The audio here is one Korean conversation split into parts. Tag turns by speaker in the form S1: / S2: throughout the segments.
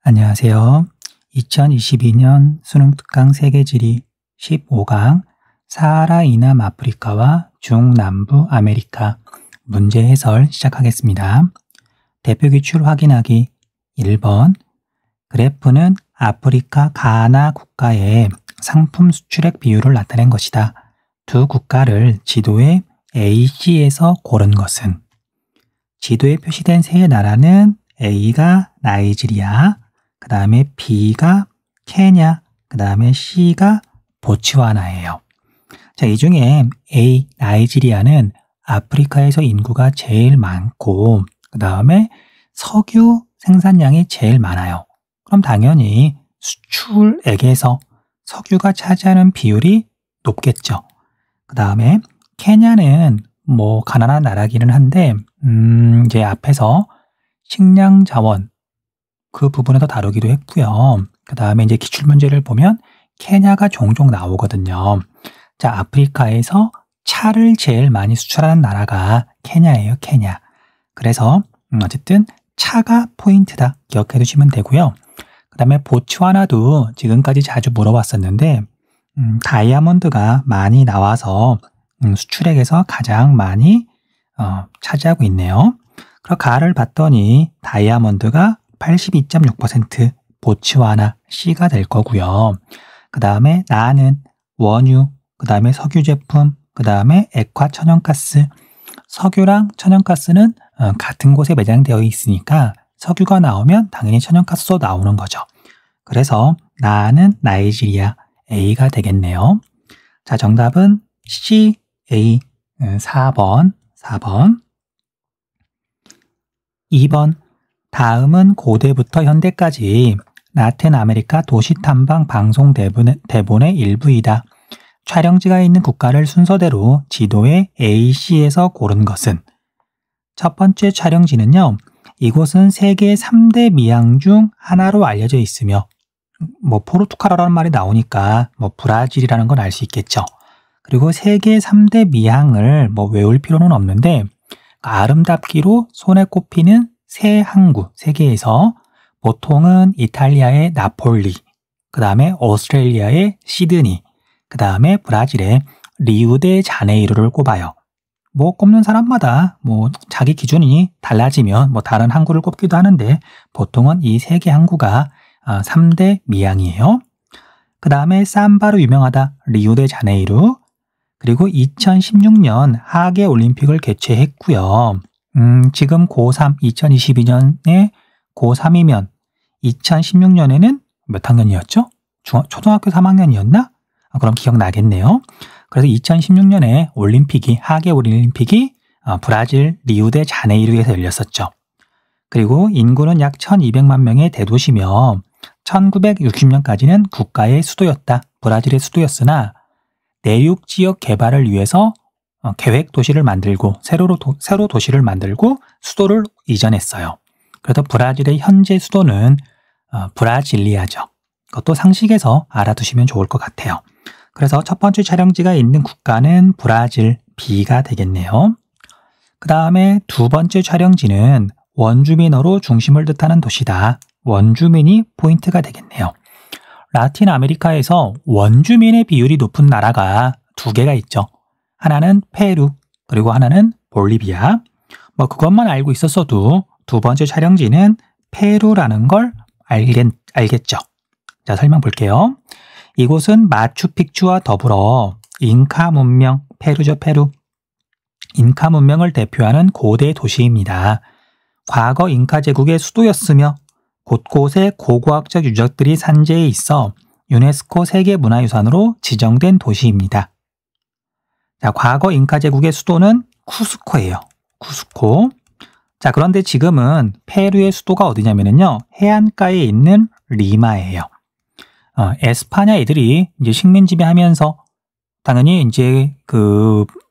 S1: 안녕하세요. 2022년 수능 특강 세계지리 15강 사하라 이남 아프리카와 중남부 아메리카 문제 해설 시작하겠습니다. 대표 기출 확인하기 1번 그래프는 아프리카 가나 국가의 상품 수출액 비율을 나타낸 것이다. 두 국가를 지도에 AC에서 고른 것은 지도에 표시된 세 나라는 A가 나이지리아, 그 다음에 B가 케냐, 그 다음에 C가 보츠와나예요. 자, 이 중에 A, 나이지리아는 아프리카에서 인구가 제일 많고 그 다음에 석유 생산량이 제일 많아요. 그럼 당연히 수출액에서 석유가 차지하는 비율이 높겠죠. 그 다음에 케냐는 가난한 나라기는 한데 이제 앞에서 식량 자원 그 부분에서 다루기도 했고요. 그 다음에 이제 기출문제를 보면 케냐가 종종 나오거든요. 자, 아프리카에서 차를 제일 많이 수출하는 나라가 케냐예요. 케냐. 그래서 어쨌든 차가 포인트다. 기억해 두시면 되고요. 그 다음에 보츠와나도 지금까지 자주 물어봤었는데 다이아몬드가 많이 나와서 수출액에서 가장 많이 차지하고 있네요. 그럼 가를 봤더니 다이아몬드가 82.6% 보츠와나 C가 될 거고요. 그 다음에 나는 원유, 그 다음에 석유 제품, 그 다음에 액화 천연가스. 석유랑 천연가스는 같은 곳에 매장되어 있으니까 석유가 나오면 당연히 천연가스도 나오는 거죠. 그래서 나는 나이지리아 A가 되겠네요. 자, 정답은 C, A 4번. 2번 다음은 고대부터 현대까지 라틴 아메리카 도시 탐방 방송 대본의 일부이다. 촬영지가 있는 국가를 순서대로 지도에 A, C에서 고른 것은 첫 번째 촬영지는요. 이곳은 세계 3대 미항 중 하나로 알려져 있으며 포르투갈어라는 말이 나오니까 브라질이라는 건 알 수 있겠죠. 그리고 세계 3대 미항을 외울 필요는 없는데 아름답기로 손에 꼽히는 세 항구, 세계에서 보통은 이탈리아의 나폴리, 그 다음에 오스트레일리아의 시드니, 그 다음에 브라질의 리우데자네이루를 꼽아요. 꼽는 사람마다 자기 기준이 달라지면 다른 항구를 꼽기도 하는데 보통은 이 세 개 항구가 3대 미항이에요. 그 다음에 삼바로 유명하다 리우데자네이루, 그리고 2016년 하계 올림픽을 개최했고요. 지금 고3, 2022년에 고3이면 2016년에는 몇 학년이었죠? 초등학교 3학년이었나? 그럼 기억나겠네요. 그래서 2016년에 하계 올림픽이 브라질 리우데자네이루에서 열렸었죠. 그리고 인구는 약 1200만 명의 대도시며 1960년까지는 국가의 수도였다. 브라질의 수도였으나 내륙 지역 개발을 위해서 계획 도시를 만들고 새로 도시를 만들고 수도를 이전했어요. 그래서 브라질의 현재 수도는 브라질리아죠. 그것도 상식에서 알아두시면 좋을 것 같아요. 그래서 첫 번째 촬영지가 있는 국가는 브라질 B가 되겠네요. 그 다음에 두 번째 촬영지는 원주민어로 중심을 뜻하는 도시다. 원주민이 포인트가 되겠네요. 라틴 아메리카에서 원주민의 비율이 높은 나라가 두 개가 있죠. 하나는 페루, 그리고 하나는 볼리비아. 그것만 알고 있었어도 두 번째 촬영지는 페루라는 걸 알겠죠. 자, 설명 볼게요. 이곳은 마추픽추와 더불어 잉카 문명, 페루죠, 페루. 잉카 문명을 대표하는 고대 도시입니다. 과거 잉카 제국의 수도였으며 곳곳에 고고학적 유적들이 산재해 있어 유네스코 세계문화유산으로 지정된 도시입니다. 자, 과거 잉카 제국의 수도는 쿠스코예요. 쿠스코. 자, 그런데 지금은 페루의 수도가 어디냐면요. 해안가에 있는 리마예요. 에스파냐 애들이 이제 식민 지배하면서 당연히 이제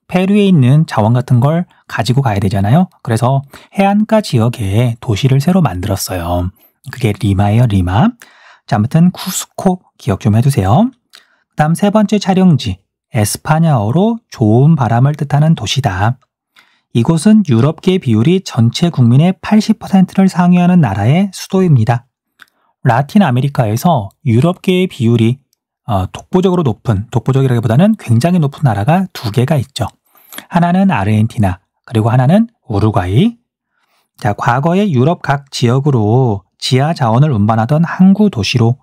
S1: 페루에 있는 자원 같은 걸 가지고 가야 되잖아요. 그래서 해안가 지역에 도시를 새로 만들었어요. 그게 리마예요, 리마. 자, 아무튼 쿠스코 기억 좀 해두세요. 그 다음 세 번째 촬영지, 에스파냐어로 좋은 바람을 뜻하는 도시다. 이곳은 유럽계 비율이 전체 국민의 80%를 상회하는 나라의 수도입니다. 라틴 아메리카에서 유럽계의 비율이 독보적이라기보다는 굉장히 높은 나라가 두 개가 있죠. 하나는 아르헨티나, 그리고 하나는 우루과이. 자, 과거에 유럽 각 지역으로 지하 자원을 운반하던 항구 도시로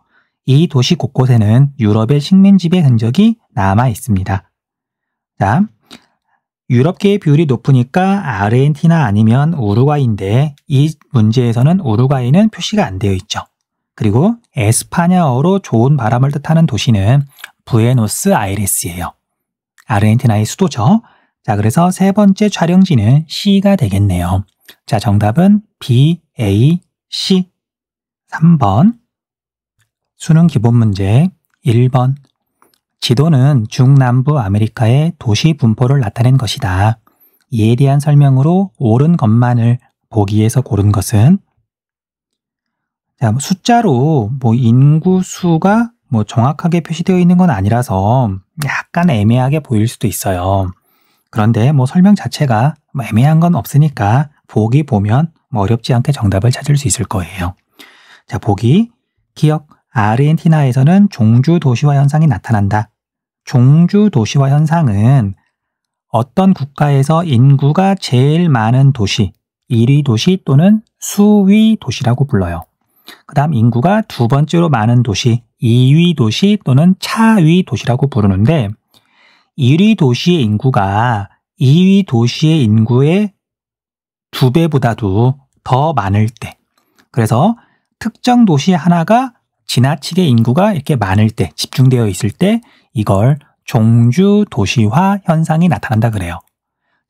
S1: 이 도시 곳곳에는 유럽의 식민지배 흔적이 남아 있습니다. 자, 유럽계의 비율이 높으니까 아르헨티나 아니면 우루과이인데 이 문제에서는 우루과이는 표시가 안 되어 있죠. 그리고 에스파냐어로 좋은 바람을 뜻하는 도시는 부에노스아이레스예요. 아르헨티나의 수도죠. 자, 그래서 세 번째 촬영지는 C가 되겠네요. 자, 정답은 B, A, C. 3번. 수능 기본 문제 1번. 지도는 중남부 아메리카의 도시 분포를 나타낸 것이다. 이에 대한 설명으로 옳은 것만을 보기에서 고른 것은? 자, 숫자로 인구 수가 정확하게 표시되어 있는 건 아니라서 약간 애매하게 보일 수도 있어요. 그런데 설명 자체가 애매한 건 없으니까 보기 보면 어렵지 않게 정답을 찾을 수 있을 거예요. 자, 보기. 기억. 아르헨티나에서는 종주 도시화 현상이 나타난다. 종주 도시화 현상은 어떤 국가에서 인구가 제일 많은 도시, 1위 도시 또는 수위 도시라고 불러요. 그 다음 인구가 두 번째로 많은 도시, 2위 도시 또는 차위 도시라고 부르는데 1위 도시의 인구가 2위 도시의 인구의 2배보다도 더 많을 때, 그래서 특정 도시 하나가 지나치게 인구가 이렇게 많을 때, 집중되어 있을 때 이걸 종주 도시화 현상이 나타난다 그래요.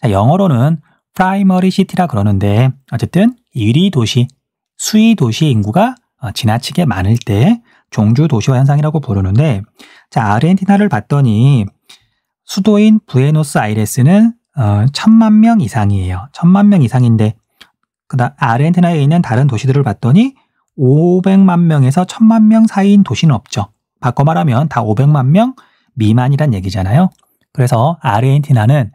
S1: 자, 영어로는 primary city라 그러는데 어쨌든 1위 도시, 수위 도시의 인구가 지나치게 많을 때 종주 도시화 현상이라고 부르는데, 자, 아르헨티나를 봤더니 수도인 부에노스아이레스는 1000만 명 이상이에요. 1000만 명 이상인데 그다음 아르헨티나에 있는 다른 도시들을 봤더니 500만 명에서 1000만 명 사이인 도시는 없죠. 바꿔 말하면 다 500만 명 미만이란 얘기잖아요. 그래서 아르헨티나는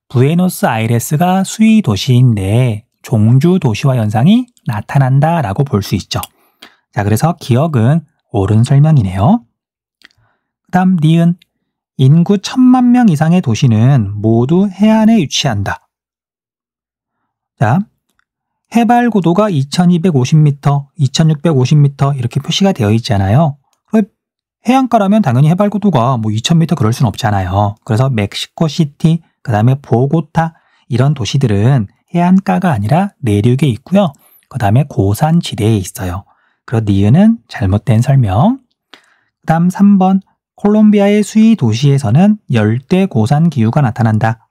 S1: 부에노스아이레스가 수위 도시인데 종주 도시화 현상이 나타난다라고 볼 수 있죠. 자, 그래서 기억은 옳은 설명이네요. 그 다음 니은. 인구 1000만 명 이상의 도시는 모두 해안에 위치한다. 자, 해발 고도가 2250m, 2650m 이렇게 표시가 되어 있잖아요. 해안가라면 당연히 해발 고도가 2000m 그럴 수는 없잖아요. 그래서 멕시코시티, 그 다음에 보고타 이런 도시들은 해안가가 아니라 내륙에 있고요. 그 다음에 고산지대에 있어요. 그래서 니은은 잘못된 설명. 그 다음 3번. 콜롬비아의 수위 도시에서는 열대 고산 기후가 나타난다.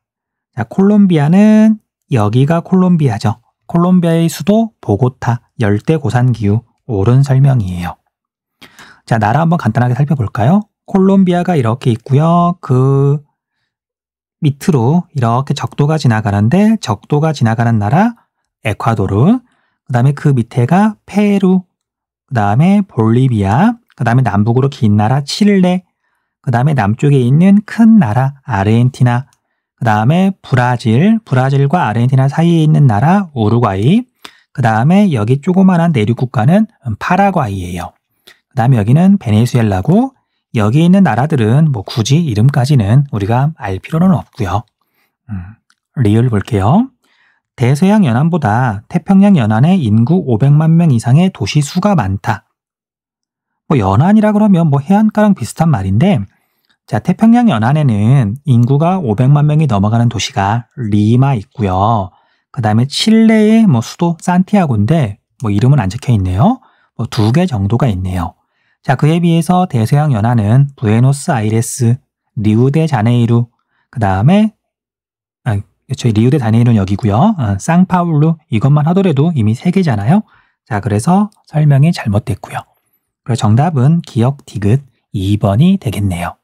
S1: 자, 콜롬비아는 여기가 콜롬비아죠. 콜롬비아의 수도 보고타, 열대 고산 기후, 옳은 설명이에요. 자, 나라 한번 간단하게 살펴볼까요? 콜롬비아가 이렇게 있고요. 그 밑으로 이렇게 적도가 지나가는데 적도가 지나가는 나라 에콰도르, 그 다음에 그 밑에가 페루, 그 다음에 볼리비아, 그 다음에 남북으로 긴 나라 칠레, 그 다음에 남쪽에 있는 큰 나라 아르헨티나, 그 다음에 브라질과 아르헨티나 사이에 있는 나라 우루과이, 그 다음에 여기 조그만한 내륙 국가는 파라과이예요. 그 다음에 여기는 베네수엘라고, 여기 있는 나라들은 굳이 이름까지는 우리가 알 필요는 없고요. 리을 볼게요. 대서양 연안보다 태평양 연안에 인구 500만 명 이상의 도시 수가 많다. 연안이라 그러면 해안가랑 비슷한 말인데, 자, 태평양 연안에는 인구가 500만 명이 넘어가는 도시가 리마 있고요. 그 다음에 칠레의 수도 산티아고인데 이름은 안 적혀 있네요. 2개 정도가 있네요. 자, 그에 비해서 대서양 연안은 부에노스아이레스, 리우데자네이루, 그 다음에 리우데자네이루는 여기고요. 상파울루 이것만 하더라도 이미 3개잖아요. 자, 그래서 설명이 잘못됐고요. 그래서 정답은 기억 디귿 2번이 되겠네요.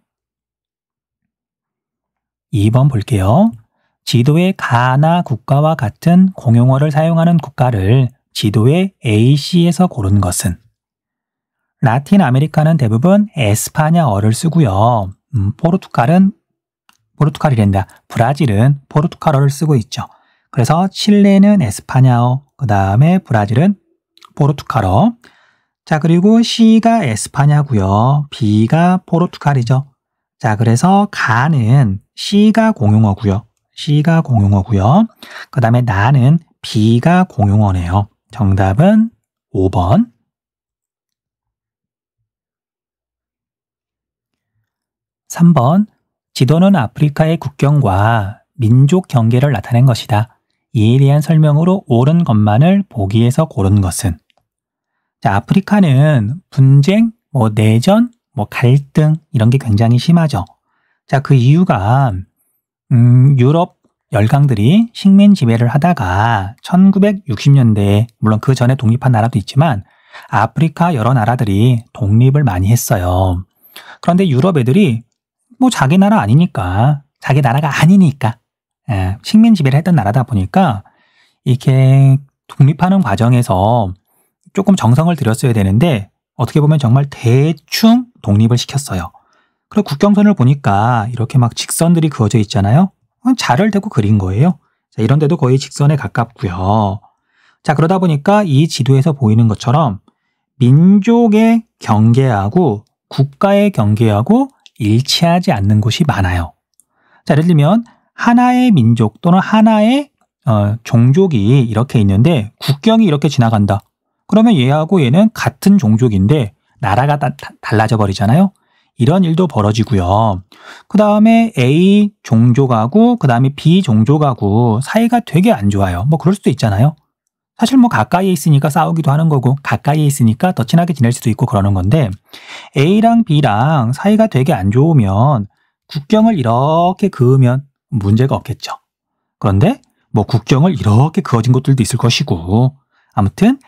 S1: 2번 볼게요. 지도의 가나 국가와 같은 공용어를 사용하는 국가를 지도의 AC에서 고른 것은? 라틴 아메리카는 대부분 에스파냐어를 쓰고요. 브라질은 포르투갈어를 쓰고 있죠. 그래서 칠레는 에스파냐어, 그 다음에 브라질은 포르투갈어. 자, 그리고 C가 에스파냐고요. B가 포르투갈이죠. 자, 그래서 가는 C가 공용어고요. C가 공용어고요. 그 다음에 나는 B가 공용어네요. 정답은 5번. 3번. 지도는 아프리카의 국경과 민족 경계를 나타낸 것이다. 이에 대한 설명으로 옳은 것만을 보기에서 고른 것은? 자, 아프리카는 분쟁, 내전, 갈등 이런 게 굉장히 심하죠. 자, 그 이유가 유럽 열강들이 식민 지배를 하다가 1960년대에 물론 그 전에 독립한 나라도 있지만 아프리카 여러 나라들이 독립을 많이 했어요. 그런데 유럽 애들이 자기 나라 아니니까, 자기 나라가 아니니까 식민 지배를 했던 나라다 보니까 이렇게 독립하는 과정에서 조금 정성을 들였어야 되는데 어떻게 보면 정말 대충 독립을 시켰어요. 그리고 국경선을 보니까 이렇게 막 직선들이 그어져 있잖아요. 자를 대고 그린 거예요. 자, 이런 데도 거의 직선에 가깝고요. 자, 그러다 보니까 이 지도에서 보이는 것처럼 민족의 경계하고 국가의 경계하고 일치하지 않는 곳이 많아요. 자, 예를 들면 하나의 민족 또는 하나의 종족이 이렇게 있는데 국경이 이렇게 지나간다. 그러면 얘하고 얘는 같은 종족인데 나라가 달라져 버리잖아요. 이런 일도 벌어지고요. 그 다음에 A 종족하고 그 다음에 B 종족하고 사이가 되게 안 좋아요. 그럴 수도 있잖아요. 사실 가까이에 있으니까 싸우기도 하는 거고 가까이에 있으니까 더 친하게 지낼 수도 있고 그러는 건데 A랑 B랑 사이가 되게 안 좋으면 국경을 이렇게 그으면 문제가 없겠죠. 그런데 국경을 이렇게 그어진 곳들도 있을 것이고 아무튼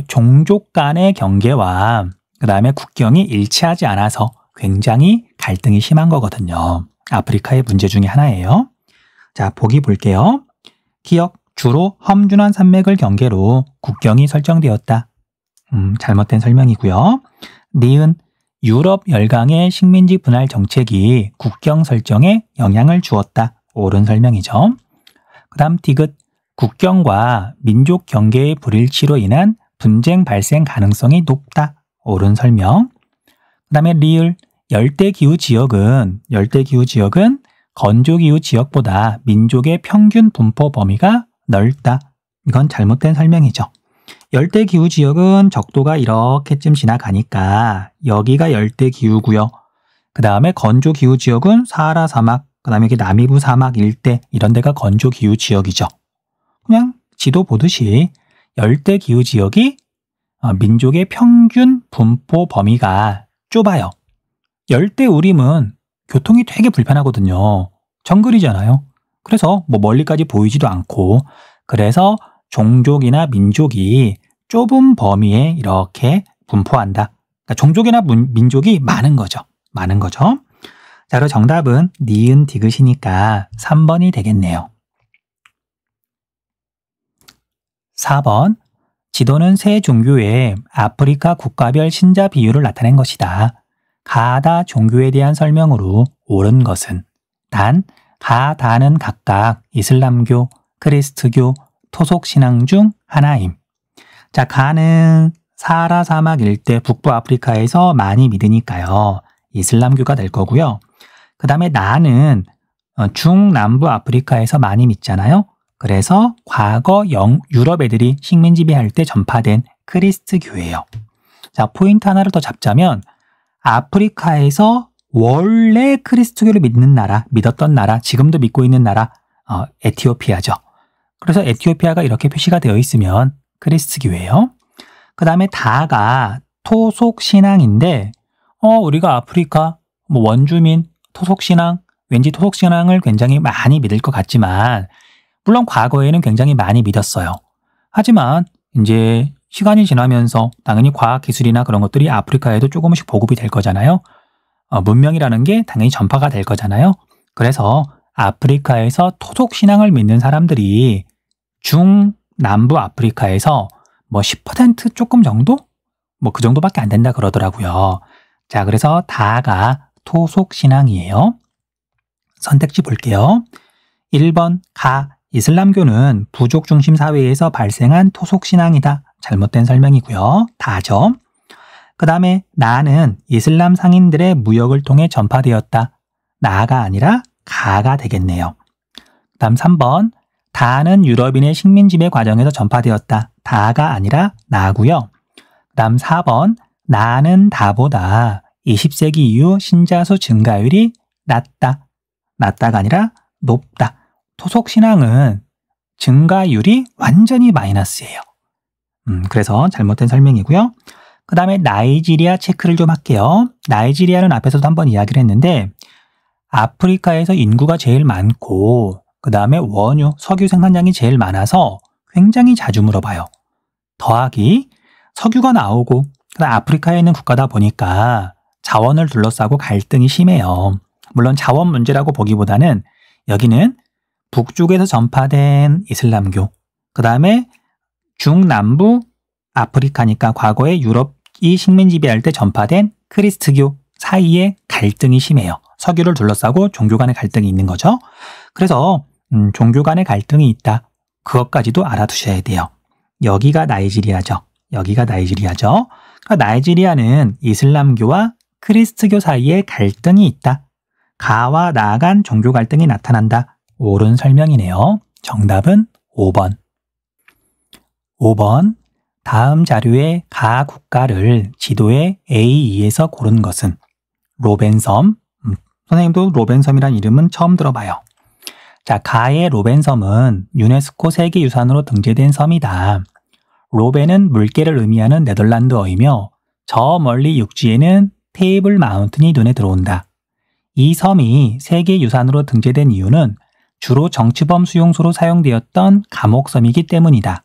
S1: 종족 간의 경계와 그 다음에 국경이 일치하지 않아서 굉장히 갈등이 심한 거거든요. 아프리카의 문제 중에 하나예요. 자, 보기 볼게요. 기억, 주로 험준한 산맥을 경계로 국경이 설정되었다. 잘못된 설명이고요. 니은, 유럽 열강의 식민지 분할 정책이 국경 설정에 영향을 주었다. 옳은 설명이죠. 그 다음 디귿, 국경과 민족 경계의 불일치로 인한 분쟁 발생 가능성이 높다. 옳은 설명. 그 다음에 리을, 열대기후 지역은 건조기후 지역보다 민족의 평균 분포 범위가 넓다. 이건 잘못된 설명이죠. 열대기후 지역은 적도가 이렇게쯤 지나가니까 여기가 열대기후고요. 그 다음에 건조기후 지역은 사하라 사막, 그 다음에 이게 나미부 사막 일대 이런 데가 건조기후 지역이죠. 그냥 지도 보듯이 열대기후 지역이 민족의 평균 분포 범위가 좁아요. 열대우림은 교통이 되게 불편하거든요. 정글이잖아요. 그래서 멀리까지 보이지도 않고 그래서 종족이나 민족이 좁은 범위에 이렇게 분포한다. 그러니까 종족이나 민족이 많은 거죠. 자, 그리고 정답은 니은 디귿이니까 3번이 되겠네요. 4번. 지도는 세 종교의 아프리카 국가별 신자 비율을 나타낸 것이다. 가다 종교에 대한 설명으로 옳은 것은? 단, 가다는 각각 이슬람교, 크리스트교, 토속신앙 중 하나임. 자, 가는 사하라 사막 일대 북부 아프리카에서 많이 믿으니까요. 이슬람교가 될 거고요. 그 다음에 나는 중남부 아프리카에서 많이 믿잖아요. 그래서 과거 유럽 애들이 식민지배할 때 전파된 크리스트교예요. 자, 포인트 하나를 더 잡자면 아프리카에서 원래 크리스트교를 믿었던 나라, 지금도 믿고 있는 나라 에티오피아죠. 그래서 에티오피아가 이렇게 표시가 되어 있으면 크리스트교예요. 그 다음에 다가 토속신앙인데 우리가 아프리카 원주민 토속신앙, 왠지 토속신앙을 굉장히 많이 믿을 것 같지만 물론 과거에는 굉장히 많이 믿었어요. 하지만 이제 시간이 지나면서 당연히 과학기술이나 그런 것들이 아프리카에도 조금씩 보급이 될 거잖아요. 문명이라는 게 당연히 전파가 될 거잖아요. 그래서 아프리카에서 토속신앙을 믿는 사람들이 중남부 아프리카에서 10% 조금 정도? 그 정도밖에 안 된다 그러더라고요. 자, 그래서 다가 토속신앙이에요. 선택지 볼게요. 1번 이슬람교는 부족 중심 사회에서 발생한 토속신앙이다. 잘못된 설명이고요. 다죠. 그 다음에 나는 이슬람 상인들의 무역을 통해 전파되었다. 나가 아니라 가가 되겠네요. 그 다음 3번 다는 유럽인의 식민지배 과정에서 전파되었다. 다가 아니라 나고요. 그 다음 4번 나는 다보다 20세기 이후 신자수 증가율이 낮다. 낮다가 아니라 높다. 토속신앙은 증가율이 완전히 마이너스예요. 그래서 잘못된 설명이고요. 그 다음에 나이지리아 체크를 좀 할게요. 나이지리아는 앞에서도 한번 이야기를 했는데 아프리카에서 인구가 제일 많고 그 다음에 원유, 석유 생산량이 제일 많아서 굉장히 자주 물어봐요. 더하기 석유가 나오고 그다음 아프리카에 있는 국가다 보니까 자원을 둘러싸고 갈등이 심해요. 물론 자원 문제라고 보기보다는 여기는 북쪽에서 전파된 이슬람교, 그 다음에 중남부 아프리카니까 과거에 유럽이 식민 지배할 때 전파된 크리스트교 사이에 갈등이 심해요. 석유를 둘러싸고 종교 간의 갈등이 있는 거죠. 그래서 종교 간의 갈등이 있다. 그것까지도 알아두셔야 돼요. 여기가 나이지리아죠. 여기가 나이지리아죠. 그러니까 나이지리아는 이슬람교와 크리스트교 사이에 갈등이 있다. 가와 나 간 종교 갈등이 나타난다. 옳은 설명이네요. 정답은 5번. 5번. 다음 자료의 가 국가를 지도에 A2에서 고른 것은 로벤섬. 선생님도 로벤섬이란 이름은 처음 들어봐요. 자, 가의 로벤섬은 유네스코 세계유산으로 등재된 섬이다. 로벤은 물개를 의미하는 네덜란드어이며 저 멀리 육지에는 테이블 마운틴이 눈에 들어온다. 이 섬이 세계유산으로 등재된 이유는 주로 정치범 수용소로 사용되었던 감옥섬이기 때문이다.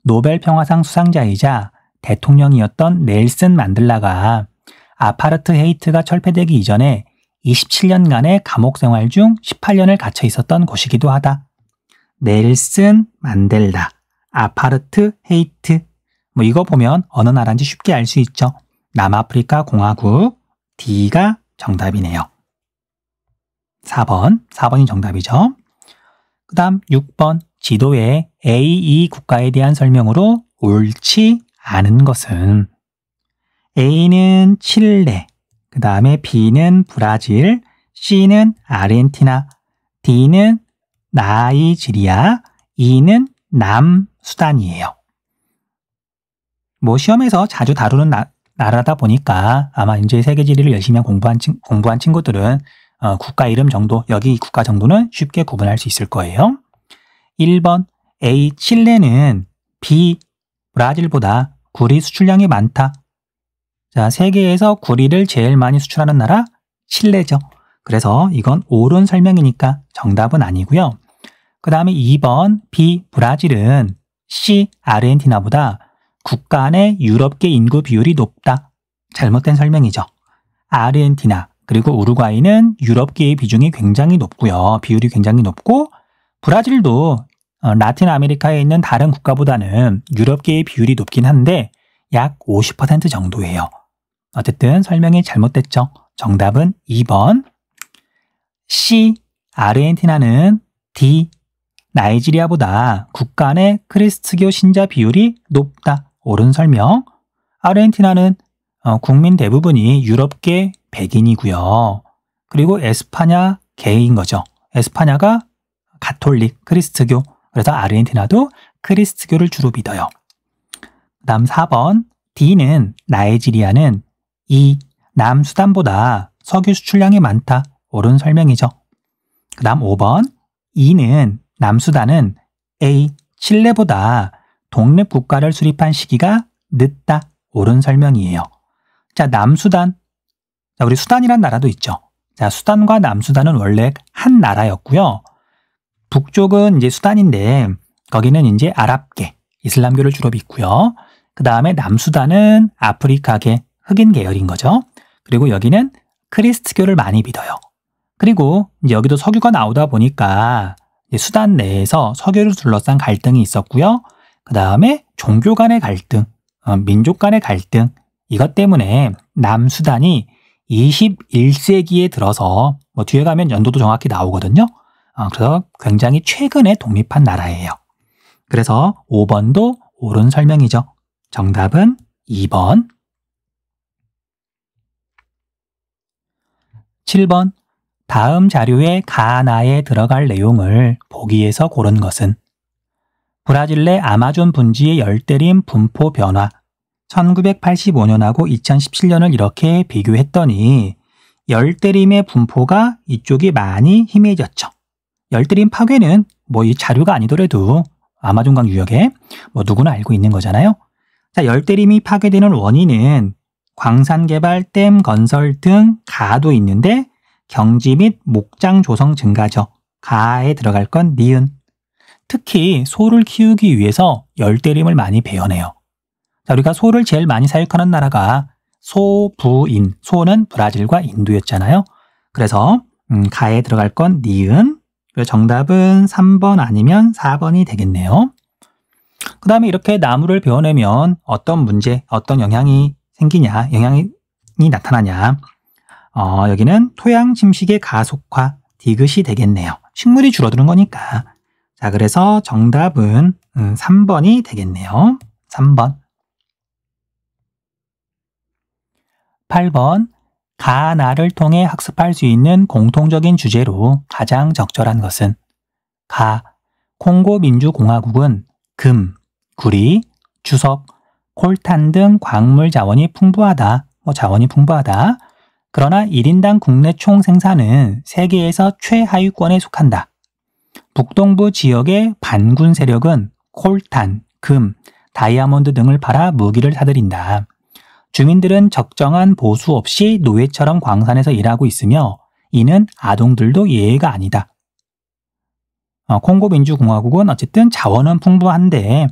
S1: 노벨 평화상 수상자이자 대통령이었던 넬슨 만델라가 아파르트헤이트가 철폐되기 이전에 27년간의 감옥 생활 중 18년을 갇혀 있었던 곳이기도 하다. 넬슨 만델라, 아파르트헤이트. 이거 보면 어느 나라인지 쉽게 알 수 있죠. 남아프리카 공화국. D가 정답이네요. 4번이 정답이죠. 그 다음 6번 지도의 A2 국가에 대한 설명으로 옳지 않은 것은 A는 칠레, 그 다음에 B는 브라질, C는 아르헨티나, D는 나이지리아, E는 남수단이에요. 시험에서 자주 다루는 나라다 보니까 아마 이제 세계지리를 열심히 공부한 친구들은 국가 이름 정도, 여기 국가 정도는 쉽게 구분할 수 있을 거예요. 1번 A 칠레는 B 브라질보다 구리 수출량이 많다. 자, 세계에서 구리를 제일 많이 수출하는 나라 칠레죠. 그래서 이건 옳은 설명이니까 정답은 아니고요. 그 다음에 2번 B 브라질은 C 아르헨티나보다 국가 안의 유럽계 인구 비율이 높다. 잘못된 설명이죠. 아르헨티나 그리고 우루과이는 유럽계의 비중이 굉장히 높고요. 비율이 굉장히 높고 브라질도 라틴 아메리카에 있는 다른 국가보다는 유럽계의 비율이 높긴 한데 약 50% 정도예요. 어쨌든 설명이 잘못됐죠. 정답은 2번. C. 아르헨티나는 D. 나이지리아보다 국가 내 크리스트교 신자 비율이 높다. 옳은 설명. 아르헨티나는 국민 대부분이 유럽계 백인이고요. 그리고 에스파냐계인 거죠. 에스파냐가 가톨릭, 크리스트교. 그래서 아르헨티나도 크리스트교를 주로 믿어요. 그 다음 4번 D는 나이지리아는 E. 남수단보다 석유 수출량이 많다. 옳은 설명이죠. 그 다음 5번 E는 남수단은 A. 칠레보다 독립국가를 수립한 시기가 늦다. 옳은 설명이에요. 자, 남수단. 자, 우리 수단이란 나라도 있죠. 자, 수단과 남수단은 원래 한 나라였고요. 북쪽은 이제 수단인데 거기는 이제 아랍계, 이슬람교를 주로 믿고요. 그 다음에 남수단은 아프리카계, 흑인 계열인 거죠. 그리고 여기는 크리스트교를 많이 믿어요. 그리고 이제 여기도 석유가 나오다 보니까 수단 내에서 석유를 둘러싼 갈등이 있었고요. 그 다음에 종교 간의 갈등, 민족 간의 갈등, 이것 때문에 남수단이 21세기에 들어서 뒤에 가면 연도도 정확히 나오거든요. 그래서 굉장히 최근에 독립한 나라예요. 그래서 5번도 옳은 설명이죠. 정답은 2번. 7번. 다음 자료의 가나에 들어갈 내용을 보기에서 고른 것은 브라질 내 아마존 분지의 열대림 분포 변화 1985년하고 2017년을 이렇게 비교했더니 열대림의 분포가 이쪽이 많이 희미해졌죠. 열대림 파괴는 뭐 이 자료가 아니더라도 아마존강 유역에 뭐 누구나 알고 있는 거잖아요. 자, 열대림이 파괴되는 원인은 광산 개발, 댐 건설 등 가도 있는데 경지 및 목장 조성 증가죠. 가에 들어갈 건 니은. 특히 소를 키우기 위해서 열대림을 많이 베어내요. 자, 우리가 소를 제일 많이 사육하는 나라가 소부인, 소는 브라질과 인도였잖아요. 그래서 가에 들어갈 건 니은. 정답은 3번 아니면 4번이 되겠네요. 그 다음에 이렇게 나무를 베어내면 어떤 문제, 어떤 영향이 생기냐, 영향이 나타나냐. 여기는 토양 침식의 가속화, 디귿이 되겠네요. 식물이 줄어드는 거니까. 자, 그래서 정답은 3번이 되겠네요. 3번. 8번. 가나를 통해 학습할 수 있는 공통적인 주제로 가장 적절한 것은 가, 콩고 민주공화국은 금, 구리, 주석, 콜탄 등 광물 자원이 풍부하다. 자원이 풍부하다. 그러나 1인당 국내 총 생산은 세계에서 최하위권에 속한다. 북동부 지역의 반군 세력은 콜탄, 금, 다이아몬드 등을 팔아 무기를 사들인다. 주민들은 적정한 보수 없이 노예처럼 광산에서 일하고 있으며 이는 아동들도 예외가 아니다. 콩고 민주공화국은 어쨌든 자원은 풍부한데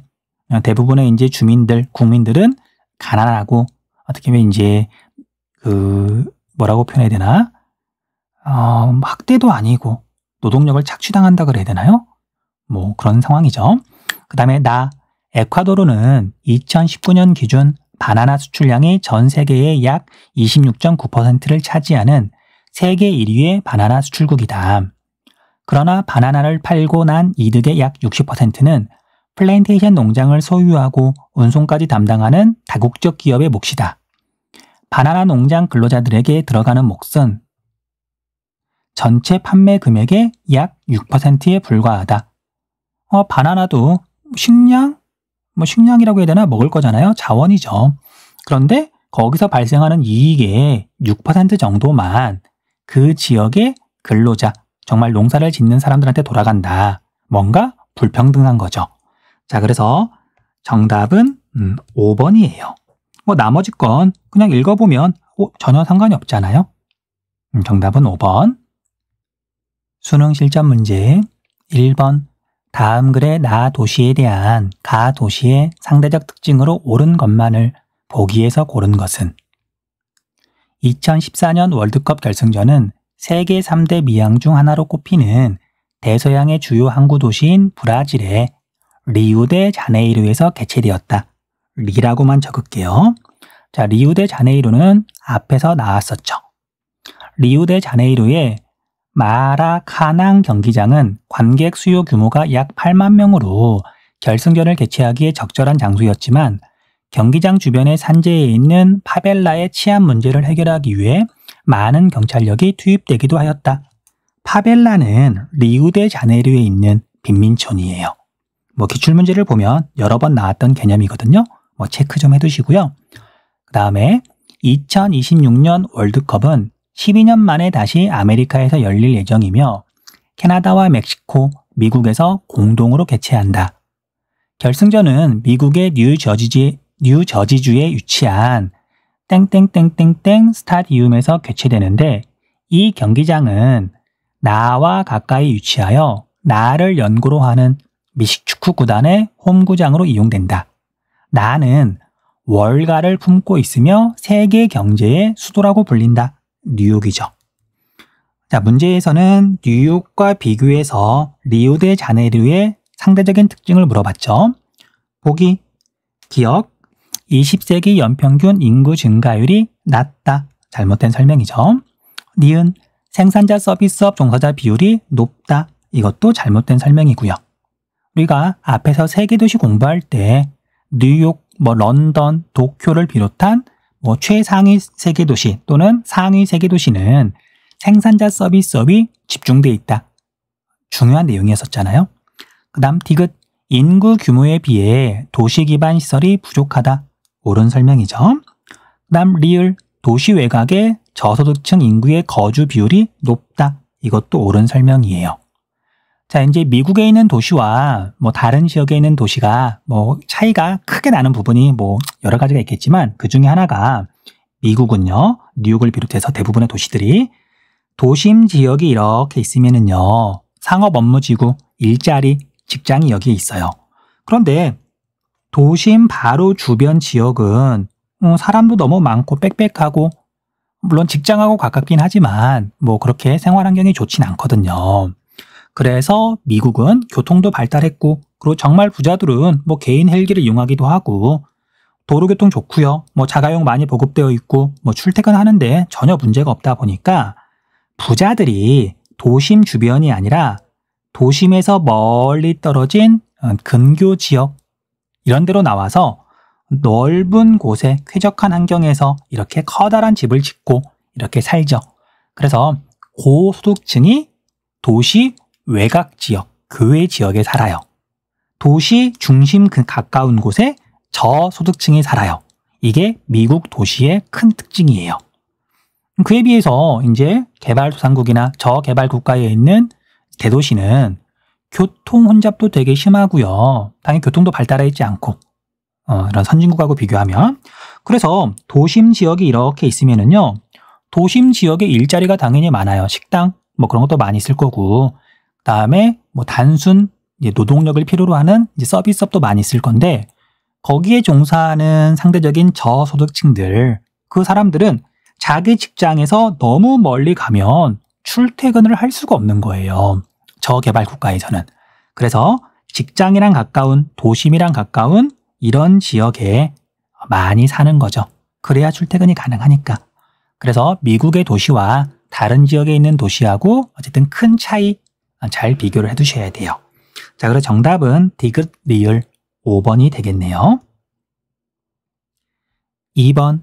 S1: 대부분의 이제 주민들, 국민들은 가난하고 어떻게 보면 이제 뭐라고 표현해야 되나? 학대도 아니고 노동력을 착취당한다 그래야 되나요? 뭐 그런 상황이죠. 그 다음에 에콰도르는 2019년 기준 바나나 수출량이 전 세계의 약 26.9%를 차지하는 세계 1위의 바나나 수출국이다. 그러나 바나나를 팔고 난 이득의 약 60%는 플랜테이션 농장을 소유하고 운송까지 담당하는 다국적 기업의 몫이다. 바나나 농장 근로자들에게 들어가는 몫은 전체 판매 금액의 약 6%에 불과하다. 바나나도 식량이라고 해야 되나? 먹을 거잖아요. 자원이죠. 그런데 거기서 발생하는 이익의 6% 정도만 그 지역의 근로자, 정말 농사를 짓는 사람들한테 돌아간다. 뭔가 불평등한 거죠. 자, 그래서 정답은 5번이에요. 나머지 건 그냥 읽어보면 전혀 상관이 없잖아요. 정답은 5번. 수능 실전 문제 1번. 다음 글의 나 도시에 대한 가 도시의 상대적 특징으로 옳은 것만을 보기에서 고른 것은 2014년 월드컵 결승전은 세계 3대 미항 중 하나로 꼽히는 대서양의 주요 항구 도시인 브라질의 리우데자네이루에서 개최되었다. 리라고만 적을게요. 자, 리우데자네이루는 앞에서 나왔었죠. 리우데자네이루의 마라카낭 경기장은 관객 수요 규모가 약 8만 명으로 결승전을 개최하기에 적절한 장소였지만 경기장 주변의 산지에 있는 파벨라의 치안 문제를 해결하기 위해 많은 경찰력이 투입되기도 하였다. 파벨라는 리우데자네이루에 있는 빈민촌이에요. 기출문제를 보면 여러 번 나왔던 개념이거든요. 체크 좀 해두시고요. 그 다음에 2026년 월드컵은 12년 만에 다시 아메리카에서 열릴 예정이며 캐나다와 멕시코, 미국에서 공동으로 개최한다. 결승전은 미국의 뉴저지주에 위치한 땡땡땡땡땡 스타디움에서 개최되는데 이 경기장은 나와 가까이 위치하여 나를 연고로 하는 미식축구 구단의 홈구장으로 이용된다. 나는 월가를 품고 있으며 세계 경제의 수도라고 불린다. 뉴욕이죠. 자, 문제에서는 뉴욕과 비교해서 리우데자네이루의 상대적인 특징을 물어봤죠. 보기, 기억, 20세기 연평균 인구 증가율이 낮다. 잘못된 설명이죠. 니은, 생산자 서비스업 종사자 비율이 높다. 이것도 잘못된 설명이고요. 우리가 앞에서 세계도시 공부할 때 뉴욕, 런던, 도쿄를 비롯한 최상위 세계도시 또는 상위 세계도시는 생산자 서비스업이 집중돼 있다. 중요한 내용이었었잖아요. 그 다음 디귿, 인구 규모에 비해 도시 기반 시설이 부족하다. 옳은 설명이죠. 그 다음 리을, 도시 외곽의 저소득층 인구의 거주 비율이 높다. 이것도 옳은 설명이에요. 자, 이제 미국에 있는 도시와 뭐 다른 지역에 있는 도시가 뭐 차이가 크게 나는 부분이 뭐 여러 가지가 있겠지만 그 중에 하나가 미국은요, 뉴욕을 비롯해서 대부분의 도시들이 도심 지역이 이렇게 있으면은요, 상업 업무지구, 일자리, 직장이 여기에 있어요. 그런데 도심 바로 주변 지역은 사람도 너무 많고 빽빽하고 물론 직장하고 가깝긴 하지만 뭐 그렇게 생활 환경이 좋진 않거든요. 그래서 미국은 교통도 발달했고 그리고 정말 부자들은 뭐 개인 헬기를 이용하기도 하고 도로교통 좋고요. 뭐 자가용 많이 보급되어 있고 뭐 출퇴근하는데 전혀 문제가 없다 보니까 부자들이 도심 주변이 아니라 도심에서 멀리 떨어진 근교 지역 이런 데로 나와서 넓은 곳에 쾌적한 환경에서 이렇게 커다란 집을 짓고 이렇게 살죠. 그래서 고소득층이 도시 외곽 지역, 교외 지역에 살아요. 도시 중심 가까운 곳에 저소득층이 살아요. 이게 미국 도시의 큰 특징이에요. 그에 비해서 이제 개발도상국이나 저개발 국가에 있는 대도시는 교통 혼잡도 되게 심하고요. 당연히 교통도 발달해 있지 않고 이런 선진국하고 비교하면 그래서 도심 지역이 이렇게 있으면은요. 도심 지역에 일자리가 당연히 많아요. 식당 뭐 그런 것도 많이 있을 거고 그다음에 뭐 단순 노동력을 필요로 하는 이제 서비스업도 많이 있을 건데 거기에 종사하는 상대적인 저소득층들 그 사람들은 자기 직장에서 너무 멀리 가면 출퇴근을 할 수가 없는 거예요. 저개발 국가에서는. 그래서 직장이랑 가까운 도심이랑 가까운 이런 지역에 많이 사는 거죠. 그래야 출퇴근이 가능하니까. 그래서 미국의 도시와 다른 지역에 있는 도시하고 어쨌든 큰 차이 잘 비교를 해두셔야 돼요. 자, 그래서 정답은 디귿, 리을 5번이 되겠네요. 2번,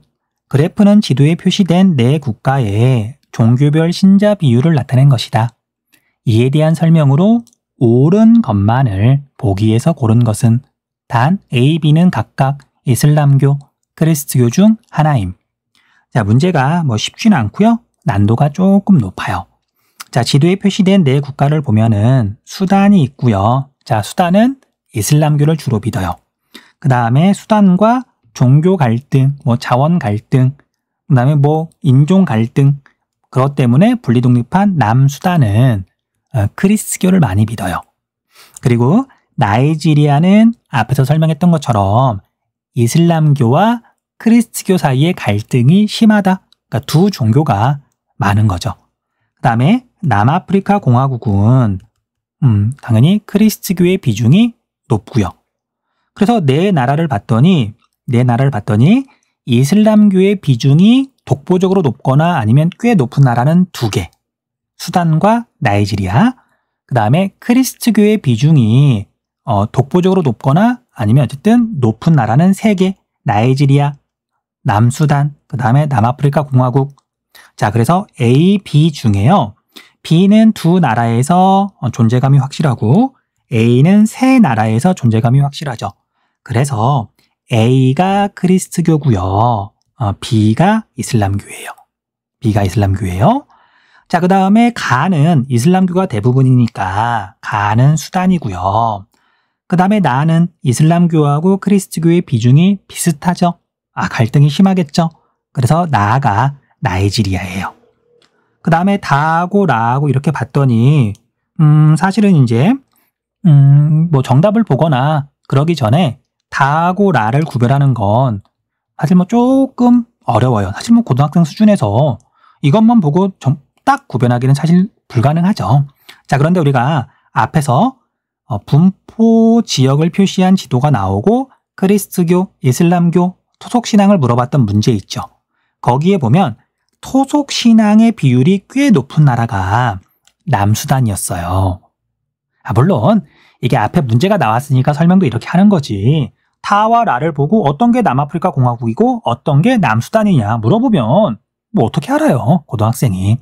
S1: 그래프는 지도에 표시된 네 국가의 종교별 신자 비율을 나타낸 것이다. 이에 대한 설명으로 옳은 것만을 보기에서 고른 것은 단 A, B는 각각 이슬람교, 크리스트교 중 하나임. 자, 문제가 뭐 쉽지는 않고요. 난도가 조금 높아요. 자, 지도에 표시된 네 국가를 보면은 수단이 있고요. 자, 수단은 이슬람교를 주로 믿어요. 그 다음에 수단과 종교 갈등, 뭐 자원 갈등, 그 다음에 뭐 인종 갈등, 그것 때문에 분리독립한 남수단은 크리스트교를 많이 믿어요. 그리고 나이지리아는 앞에서 설명했던 것처럼 이슬람교와 크리스트교 사이의 갈등이 심하다. 그러니까 두 종교가 많은 거죠. 그 다음에 남아프리카 공화국은 당연히 크리스트교의 비중이 높고요. 그래서 네 나라를 봤더니 이슬람교의 비중이 독보적으로 높거나 아니면 꽤 높은 나라는 2개. 수단과 나이지리아. 그 다음에 크리스트교의 비중이 독보적으로 높거나 아니면 어쨌든 높은 나라는 3개. 나이지리아, 남수단, 그 다음에 남아프리카 공화국. 자, 그래서 A, B 중에요. B는 2 나라에서 존재감이 확실하고 A는 3 나라에서 존재감이 확실하죠. 그래서 A가 크리스트교고요. B가 이슬람교예요. B가 이슬람교예요. 자, 그 다음에 가는 이슬람교가 대부분이니까 가는 수단이고요. 그 다음에 나는 이슬람교하고 크리스트교의 비중이 비슷하죠. 갈등이 심하겠죠. 그래서 나가 나이지리아예요. 그 다음에 다하고 라하고 이렇게 봤더니 사실은 이제 뭐 정답을 보거나 그러기 전에 다하고 라를 구별하는 건 사실 뭐 조금 어려워요. 사실 뭐 고등학생 수준에서 이것만 보고 딱 구별하기는 사실 불가능하죠. 자, 그런데 우리가 앞에서 분포 지역을 표시한 지도가 나오고 크리스트교, 이슬람교, 토속신앙을 물어봤던 문제 있죠. 거기에 보면 토속신앙의 비율이 꽤 높은 나라가 남수단이었어요. 물론 이게 앞에 문제가 나왔으니까 설명도 이렇게 하는 거지. 타와 라를 보고 어떤 게 남아프리카 공화국이고 어떤 게 남수단이냐 물어보면 뭐 어떻게 알아요, 고등학생이.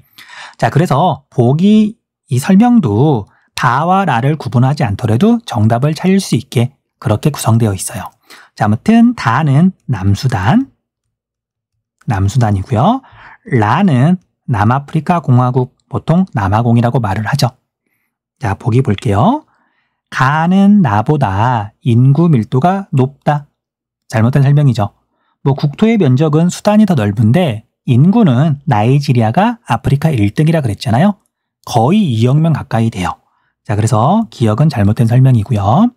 S1: 자, 그래서 보기 이 설명도 다와 라를 구분하지 않더라도 정답을 찾을 수 있게 그렇게 구성되어 있어요. 자, 아무튼 다는 남수단이고요. 라는 남아프리카 공화국, 보통 남아공이라고 말을 하죠. 자, 보기 볼게요. 가는 나보다 인구 밀도가 높다. 잘못된 설명이죠. 뭐 국토의 면적은 수단이 더 넓은데 인구는 나이지리아가 아프리카 1등이라 그랬잖아요. 거의 2억 명 가까이 돼요. 자, 그래서 기억은 잘못된 설명이고요.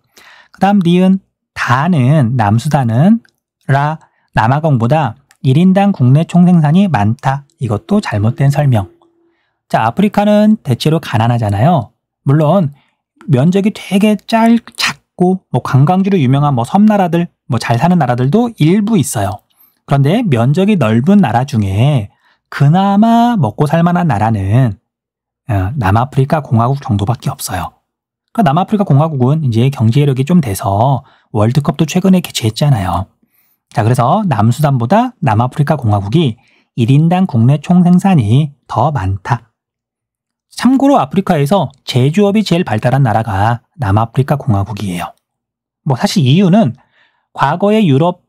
S1: 그 다음 니은 다는 남수단은 라 남아공보다 1인당 국내 총생산이 많다. 이것도 잘못된 설명. 자, 아프리카는 대체로 가난하잖아요. 물론 면적이 되게 작고 뭐 관광지로 유명한 뭐 섬나라들, 뭐 잘 사는 나라들도 일부 있어요. 그런데 면적이 넓은 나라 중에 그나마 먹고 살만한 나라는 남아프리카 공화국 정도밖에 없어요. 그러니까 남아프리카 공화국은 이제 경제력이 좀 돼서 월드컵도 최근에 개최했잖아요. 자, 그래서 남수단보다 남아프리카 공화국이 1인당 국내 총생산이 더 많다. 참고로 아프리카에서 제조업이 제일 발달한 나라가 남아프리카 공화국이에요. 뭐 사실 이유는 과거에 유럽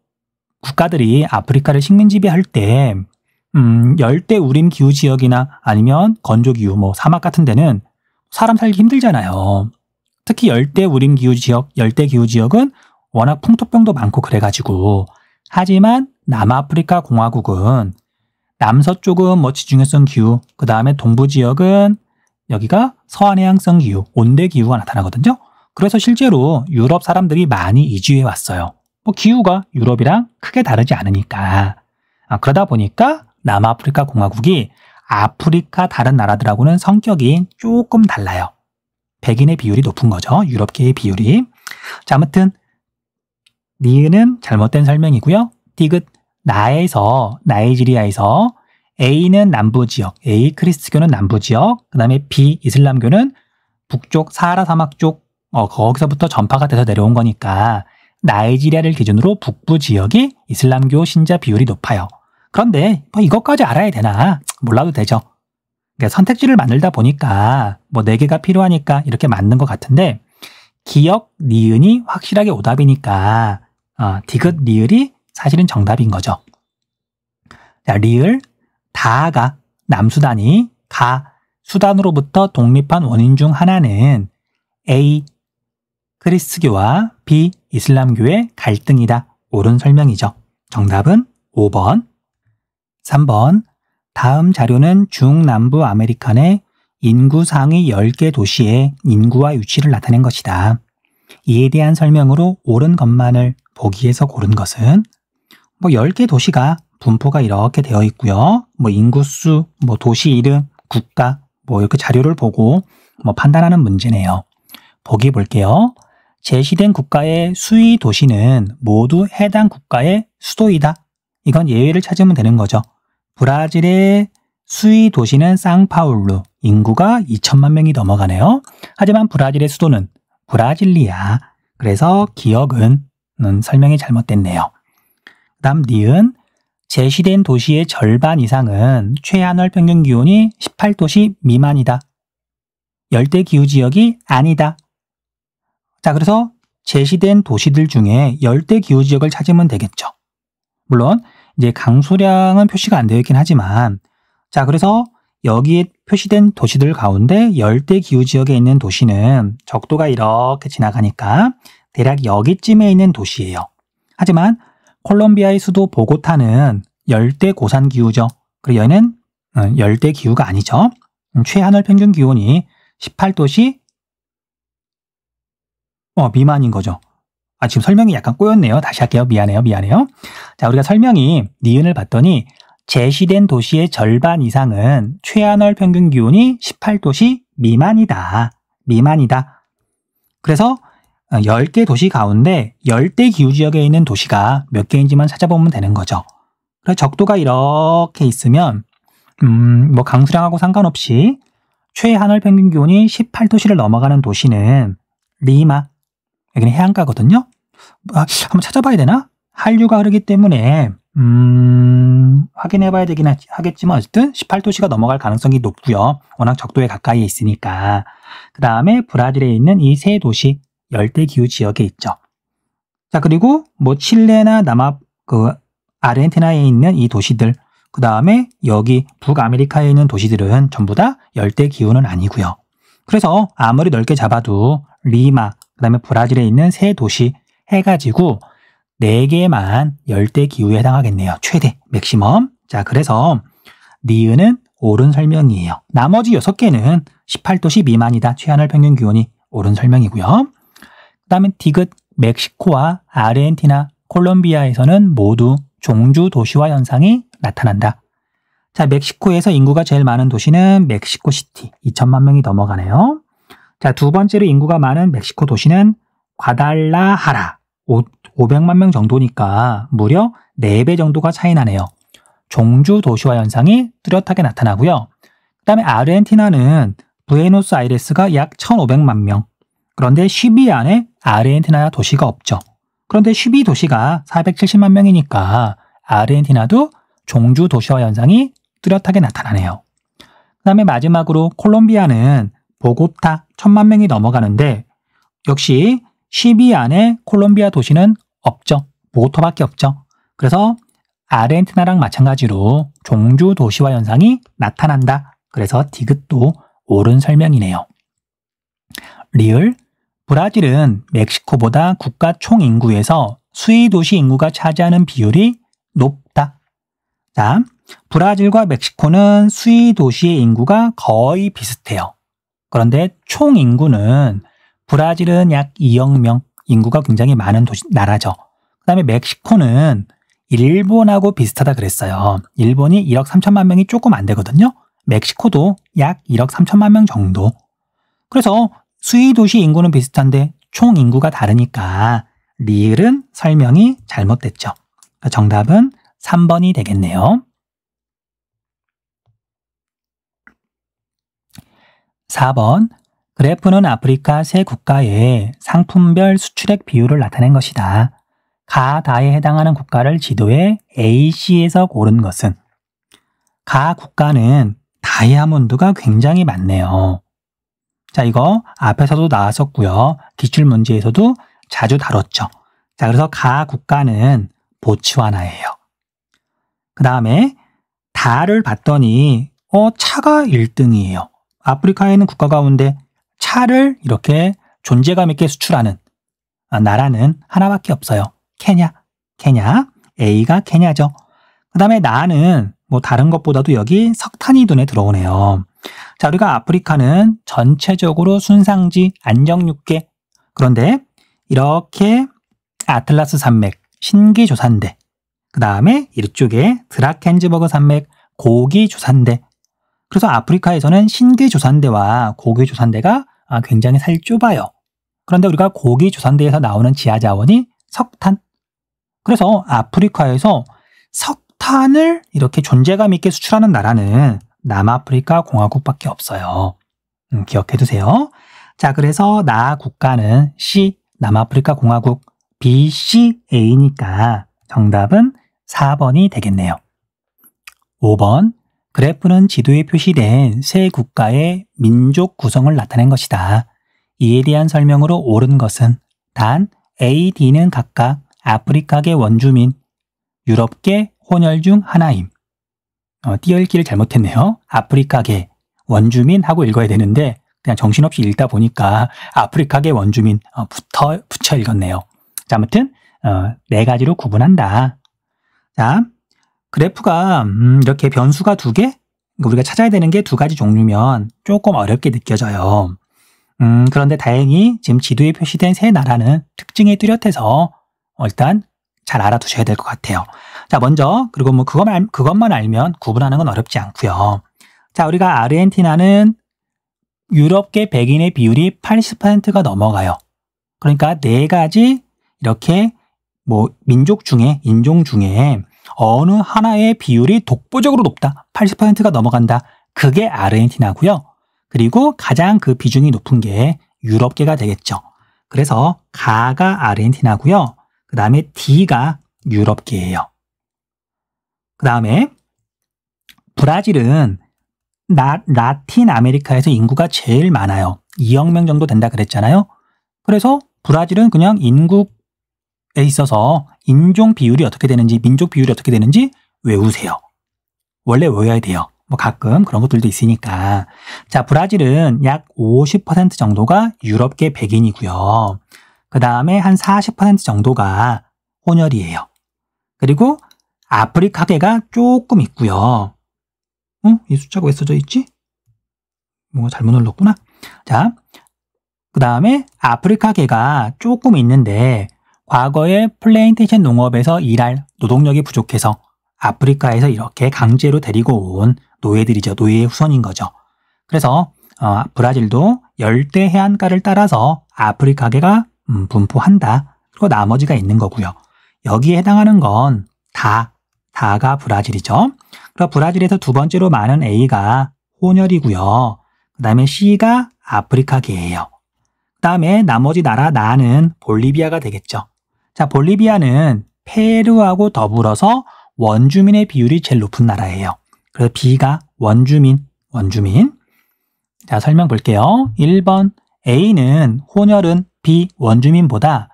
S1: 국가들이 아프리카를 식민지배할 때 열대 우림 기후 지역이나 아니면 건조 기후, 뭐 사막 같은 데는 사람 살기 힘들잖아요. 특히 열대 우림 기후 지역, 열대 기후 지역은 워낙 풍토병도 많고 그래가지고. 하지만 남아프리카 공화국은 남서쪽은 뭐 지중해성 기후, 그 다음에 동부 지역은 여기가 서한해양성 기후, 온대 기후가 나타나거든요. 그래서 실제로 유럽 사람들이 많이 이주해 왔어요. 뭐 기후가 유럽이랑 크게 다르지 않으니까. 그러다 보니까 남아프리카 공화국이 아프리카 다른 나라들하고는 성격이 조금 달라요. 백인의 비율이 높은 거죠. 유럽계의 비율이. 자, 아무튼 니은은 잘못된 설명이고요. 디귿 나이지리아에서 A는 남부지역, A 크리스트교는 남부지역, 그 다음에 B 이슬람교는 북쪽 사하라 사막 쪽, 거기서부터 전파가 돼서 내려온 거니까 나이지리아를 기준으로 북부 지역이 이슬람교 신자 비율이 높아요. 그런데 뭐 이것까지 알아야 되나? 몰라도 되죠. 그러니까 선택지를 만들다 보니까 뭐 4개가 필요하니까 이렇게 만든 것 같은데 기역, 니은이 확실하게 오답이니까 디귿, 리을이 사실은 정답인 거죠. 자, 리을, 다가 남수단이 수단으로부터 독립한 원인 중 하나는 A 크리스트교와 B 이슬람교의 갈등이다. 옳은 설명이죠. 정답은 5번. 3번 다음 자료는 중남부 아메리카 내 인구 상위 10개 도시의 인구와 위치를 나타낸 것이다. 이에 대한 설명으로 옳은 것만을 보기에서 고른 것은 뭐 10개 도시가 분포가 이렇게 되어 있고요. 뭐 인구수, 뭐 도시 이름, 국가, 뭐 이렇게 자료를 보고 뭐 판단하는 문제네요. 보기 볼게요. 제시된 국가의 수위 도시는 모두 해당 국가의 수도이다. 이건 예외를 찾으면 되는 거죠. 브라질의 수위 도시는 상파울루, 인구가 2천만 명이 넘어가네요. 하지만 브라질의 수도는 브라질리아. 그래서 기억은 설명이 잘못됐네요. 그 다음 니은 제시된 도시의 절반 이상은 최하늘 평균 기온이 18도씨 미만이다. 열대 기후 지역이 아니다. 자, 그래서 제시된 도시들 중에 열대 기후 지역을 찾으면 되겠죠. 물론 이제 강수량은 표시가 안 되어 있긴 하지만 자, 그래서 여기에 표시된 도시들 가운데 열대 기후 지역에 있는 도시는 적도가 이렇게 지나가니까 대략 여기쯤에 있는 도시예요. 하지만 콜롬비아의 수도 보고타는 열대 고산 기후죠. 그리고 얘는 열대 기후가 아니죠. 최하늘 평균 기온이 18도씨 미만인 거죠. 지금 설명이 약간 꼬였네요. 다시 할게요. 미안해요. 자, 우리가 설명이 니은을 봤더니 제시된 도시의 절반 이상은 최하늘 평균 기온이 18도씨 미만이다. 그래서 10개 도시 가운데 열대 기후 지역에 있는 도시가 몇 개인지만 찾아보면 되는 거죠. 그래서 적도가 이렇게 있으면 뭐 강수량하고 상관없이 최하늘 평균 기온이 18도씨를 넘어가는 도시는 리마. 여기는 해안가거든요. 한번 찾아봐야 되나? 한류가 흐르기 때문에 확인해 봐야 되긴 하겠지만 어쨌든 18도씨가 넘어갈 가능성이 높고요. 워낙 적도에 가까이에 있으니까. 그 다음에 브라질에 있는 이 세 도시 열대기후 지역에 있죠. 자, 그리고 뭐 칠레나 아르헨티나에 있는 이 도시들, 그 다음에 여기 북아메리카에 있는 도시들은 전부 다 열대기후는 아니고요. 그래서 아무리 넓게 잡아도 리마, 그 다음에 브라질에 있는 세 도시 해가지고 4개만 열대기후에 해당하겠네요. 최대, 맥시멈. 자, 그래서 니은은 옳은 설명이에요. 나머지 6개는 18도씨 미만이다. 최하늘 평균 기온이 옳은 설명이고요. 그 다음에 디귿, 멕시코와 아르헨티나, 콜롬비아에서는 모두 종주 도시화 현상이 나타난다. 자, 멕시코에서 인구가 제일 많은 도시는 멕시코시티, 2천만 명이 넘어가네요. 자, 두 번째로 인구가 많은 멕시코 도시는 과달라하라, 500만 명 정도니까 무려 4배 정도가 차이 나네요. 종주 도시화 현상이 뚜렷하게 나타나고요. 그 다음에 아르헨티나는 부에노스아이레스가 약 1,500만 명. 그런데 10위 안에 아르헨티나 도시가 없죠. 그런데 10위 도시가 470만 명이니까 아르헨티나도 종주 도시화 현상이 뚜렷하게 나타나네요. 그 다음에 마지막으로 콜롬비아는 보고타 1,000만 명이 넘어가는데 역시 10위 안에 콜롬비아 도시는 없죠. 보고타밖에 없죠. 그래서 아르헨티나랑 마찬가지로 종주 도시화 현상이 나타난다. 그래서 디귿도 옳은 설명이네요. 리을, 브라질은 멕시코보다 국가 총인구에서 수위도시 인구가 차지하는 비율이 높다. 자, 브라질과 멕시코는 수위도시의 인구가 거의 비슷해요. 그런데 총인구는 브라질은 약 2억 명, 인구가 굉장히 많은 나라죠. 그 다음에 멕시코는 일본하고 비슷하다 그랬어요. 일본이 1억 3천만 명이 조금 안 되거든요. 멕시코도 약 1억 3천만 명 정도. 그래서 수위도시 인구는 비슷한데 총인구가 다르니까 리을은 설명이 잘못됐죠. 정답은 3번이 되겠네요. 4번, 그래프는 아프리카 세 국가의 상품별 수출액 비율을 나타낸 것이다. 가, 다에 해당하는 국가를 지도에 AC에서 고른 것은? 가 국가는 다이아몬드가 굉장히 많네요. 자, 이거 앞에서도 나왔었고요. 기출문제에서도 자주 다뤘죠. 자, 그래서 가 국가는 보츠와나예요. 그 다음에 다를 봤더니 차가 1등이에요. 아프리카에 있는 국가 가운데 차를 이렇게 존재감 있게 수출하는 나라는 하나밖에 없어요. 케냐. A가 케냐죠. 그 다음에 나는 뭐 다른 것보다도 여기 석탄이 눈에 들어오네요. 자, 우리가 아프리카는 전체적으로 순상지, 안정육계, 그런데 이렇게 아틀라스 산맥, 신기조산대, 그 다음에 이쪽에 드라켄즈버그 산맥, 고기조산대. 그래서 아프리카에서는 신기조산대와 고기조산대가 굉장히 살이 좁아요. 그런데 우리가 고기조산대에서 나오는 지하자원이 석탄. 그래서 아프리카에서 석탄을 이렇게 존재감 있게 수출하는 나라는 남아프리카 공화국밖에 없어요. 기억해 두세요. 자, 그래서 나 국가는 C, 남아프리카 공화국, BCA니까 정답은 4번이 되겠네요. 5번, 그래프는 지도에 표시된 세 국가의 민족 구성을 나타낸 것이다. 이에 대한 설명으로 옳은 것은 단 A, D는 각각 아프리카계 원주민, 유럽계 혼혈 중 하나임. 띄어읽기를 잘못했네요. 아프리카계 원주민 하고 읽어야 되는데 그냥 정신없이 읽다 보니까 아프리카계 원주민 붙여 읽었네요. 자, 아무튼 4가지로 구분한다. 자, 그래프가 이렇게 변수가 2개? 우리가 찾아야 되는 게 2가지 종류면 조금 어렵게 느껴져요. 그런데 다행히 지금 지도에 표시된 세 나라는 특징이 뚜렷해서 일단 잘 알아두셔야 될 것 같아요. 자, 먼저 그리고 뭐 그것만 알면 구분하는 건 어렵지 않고요. 자, 우리가 아르헨티나는 유럽계 백인의 비율이 80%가 넘어가요. 그러니까 4가지 이렇게 뭐 민족 중에, 인종 중에 어느 하나의 비율이 독보적으로 높다. 80%가 넘어간다. 그게 아르헨티나고요. 그리고 가장 그 비중이 높은 게 유럽계가 되겠죠. 그래서 가가 아르헨티나고요. 그 다음에 D가 유럽계예요. 그 다음에 브라질은 라틴 아메리카에서 인구가 제일 많아요. 2억 명 정도 된다 그랬잖아요. 그래서 브라질은 그냥 인구에 있어서 인종 비율이 어떻게 되는지, 민족 비율이 어떻게 되는지 외우세요. 원래 외워야 돼요. 뭐 가끔 그런 것들도 있으니까. 자, 브라질은 약 50% 정도가 유럽계 백인이고요. 그 다음에 한 40% 정도가 혼혈이에요. 그리고 아프리카계가 조금 있고요. 이 숫자가 왜 써져 있지? 뭔가 잘못 눌렀구나. 자, 그 다음에 아프리카계가 조금 있는데 과거에 플레인테이션 농업에서 일할 노동력이 부족해서 아프리카에서 이렇게 강제로 데리고 온 노예들이죠. 노예의 후손인 거죠. 그래서 브라질도 열대 해안가를 따라서 아프리카계가 분포한다. 그리고 나머지가 있는 거고요. 여기에 해당하는 건 다가 브라질이죠. 그리고 브라질에서 두 번째로 많은 A가 혼혈이고요. 그 다음에 C가 아프리카계예요. 그 다음에 나머지 나라 나는 볼리비아가 되겠죠. 자, 볼리비아는 페루하고 더불어서 원주민의 비율이 제일 높은 나라예요. 그래서 B가 원주민. 자, 설명 볼게요. 1번 A는 혼혈은 B 원주민보다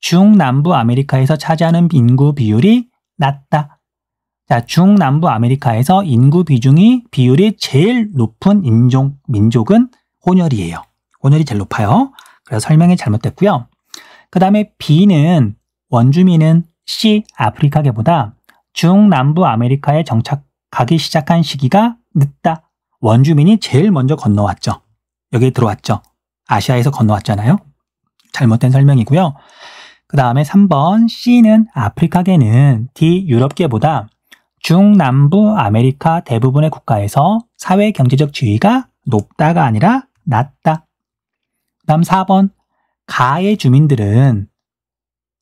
S1: 중남부 아메리카에서 차지하는 인구 비율이 낮다. 자, 중남부 아메리카에서 인구 비율이 제일 높은 민족은 혼혈이에요. 혼혈이 제일 높아요. 그래서 설명이 잘못됐고요. 그 다음에 B는 원주민은 C 아프리카계보다 중남부 아메리카에 정착하기 시작한 시기가 늦다. 원주민이 제일 먼저 건너왔죠. 여기에 들어왔죠. 아시아에서 건너왔잖아요. 잘못된 설명이고요. 그 다음에 3번 C는 아프리카계는 D 유럽계보다 중남부 아메리카 대부분의 국가에서 사회 경제적 지위가 높다가 아니라 낮다. 그 다음 4번 가의 주민들은